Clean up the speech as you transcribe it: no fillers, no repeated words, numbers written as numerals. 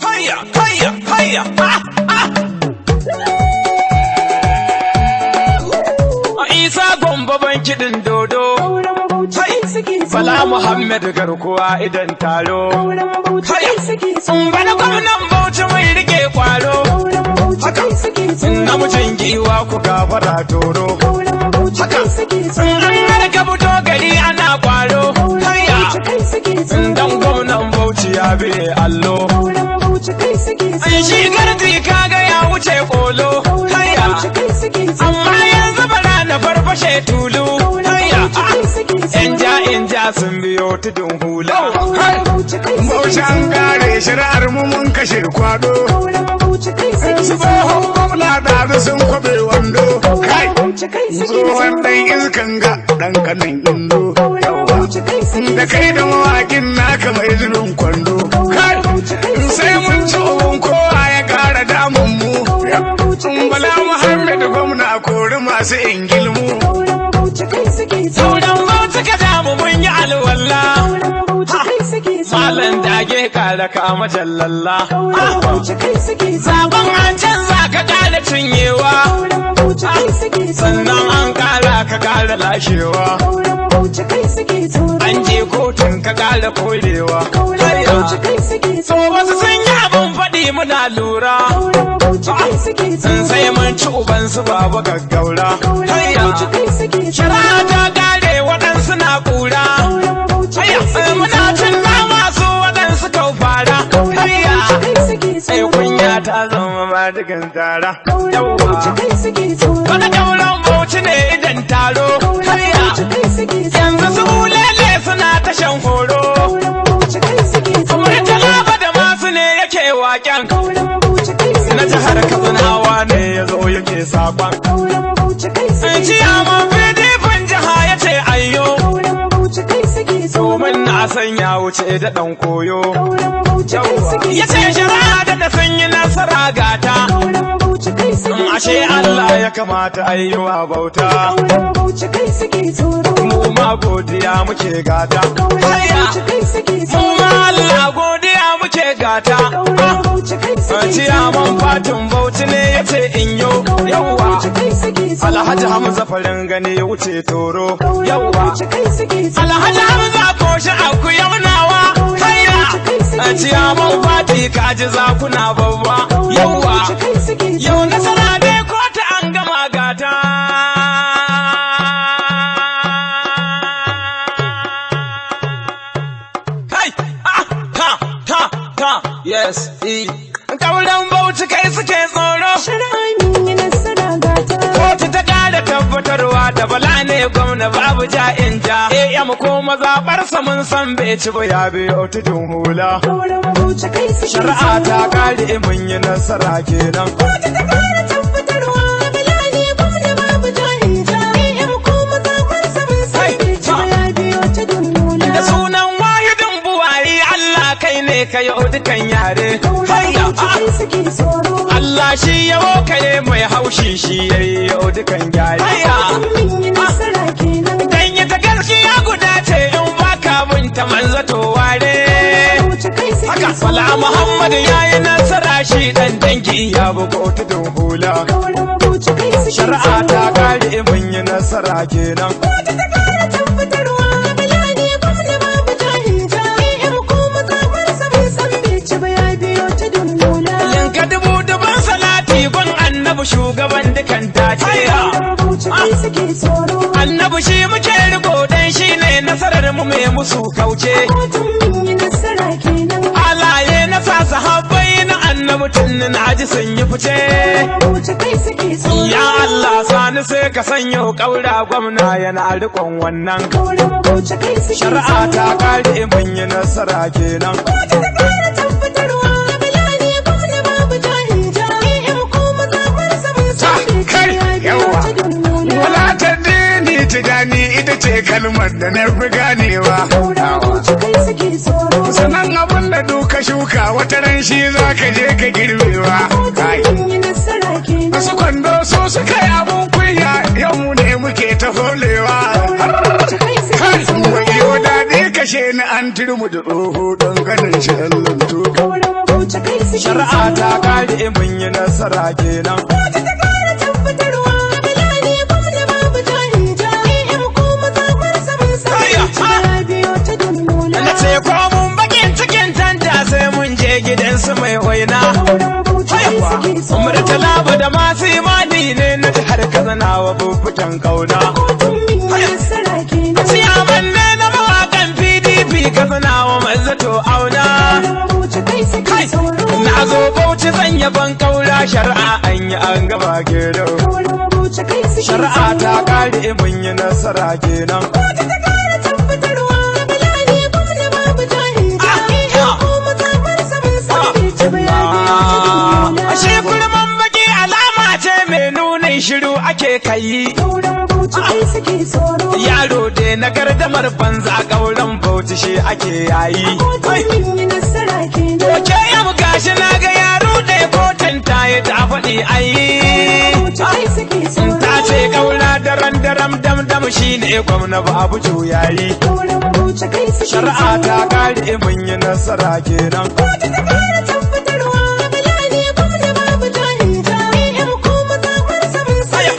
Hiya, hiya, hiya, Isa Gombe ban kiɗin dodo. Bala Muhammad garkuwa idan taro. Bala gwamnan Bauchi mai rike kwaro. Haka, namijin giwa ku gafara toro. Haka, an ka fito gari ana kwaro. Haya, dan gwamnan Bauchi ya bi allo. Shi gardi kaga ya wuce kolo. Haya, amma yanzu bara na farfashe tulu. Haya, ja sun biyo tudun hula. Bauchi an kare shari'ar mu mun kashe kwado. Su tsohon gwamna da sun kwabe wando. Kai, tsohon ɗan iskan ga ɗan kanan indo. Da kai da mawaƙin naka mai zubin kwando. Kai, sai mun ci ubun kowa ya ƙara damun mu. Bala Muhammad gwamna kori masu ingilmu. Sauran Bauchi ka damu mun yi alwala. Malam dage kare ka majallalla. Sabon an canza ka kare cinyewa. Sannan an kara ka kare lashewa. An je kotun ka kare kolewa. So wasu sun yi abin faɗi muna lura. Sai mun ci ubansu babu gaggaura. Shari'a ta kare waɗansu na ƙura. Muna cin nama su waɗansu kau fara. Sai kunya ta zama madigan tara. Wani dauran Bauchi ne idan taro. Yanzu su lele suna ta shan horo. Murtala da masu ne yake waƙen. Na jihar Katsinawa ne ya zo yake saƙon. Ciyaman fidifin jiha ya ce ayyo. Domin na san ya wuce da ɗan koyo. Ya ce shari'a da sun yi nasara gata. Ashe Allah ya kamata ayyuwa bauta. Mu ma godiya muke gata. Mu ma Allah godiya muke gata. Ciyaman fatin Bauchi ne ya ce in yo. Yawwa. Alhaji Hamza farin gani ya wuce toro. Yawwa. Alhaji Hamza koshi aku yaunawa. Haya. Ciyaman fati kaji zakuna babba. Yawwa. Yau nasara dai ko ta an gama gata. Kai. Yes. Kauran Bauchi kai suke tsoro. Kotu ta kara tabbatarwa da bala ne gwamna babu ja'in ja. Mu ko mazaɓarsa mun san bai ci ba ya biyo tudun hula. Shari'a ta kare mun yi nasara kenan. Kotu ta kara tabbatarwa bala ne gwamna babu ja'in ja. Mu ko mazaɓarsa mun san bai ci ba ya biyo tudun hula. Da sunan wahidin buwayi Allah kai ne ka yi dukan yare. Allah shi ya wokale mai haushi shi ya yi dukan gyare. Dan yi ta gaskiya guda ce in baka mun ta manzato ware. Haka Bala Muhammad ya yi nasara shi dan dangi ya bugo tudun hula. Shari'a ta kare mun yi nasara kenan. Shugaban dukan tajiya Annabi shi muke riko dan shi ne nasarar mu mai musu kauce. Alaye na sa sahabbai na annabi tun na ji sun yi fice. Ya Allah sani sai ka sanyo kaura gwamna yana rikon wannan. Shari'a ta kare mun yi nasara kenan. Tijani ita ce kalmar da na fi ganewa. Sanan abin da duka shuka wata ran shi za ka je ka girbewa. Wasu kwando su suka yi abin kunya yau mu ne muke ta folewa. Kai, wayo daɗi kashe ni an turmu da tsoho don ganin shi shari'a ta kare mun yi nasara kenan. Kotu ta kara tabbatarwa Bilali gwamna babu jahija AM ko mazaɓar saman saman ya biyo ta dummuna. Na ce ko mun bakin cikin tanta sai mun je gidansu mai waina. Murtala ba da masu imani ne na jihar Katsina wa bubbutan kauna. Ciyaman ne na mawaƙan PDP Katsina wa mazzato auna. Na zo Bauchi zan yaban kaura shari'a an yi an gaba gero. Shari'a ta kare mun yi nasara kenan. Kotu ta kara tabbatarwa Bilali gwamna babu jahija AM ko mazaɓar saman saman ya biyo ta dummuna. Ashe kurman baki alama ce mai nunin shiru ake kai. Yaro da na gardamar banza ƙauren Bauchi shi ake yayi. Oke yau gashi na ga yaro da kotun ta yi ta faɗi ayi. Ta ce ƙaura daram dam shi ne gwamna babu juyayi. Shari'a ta kare mun yi nasara kenan.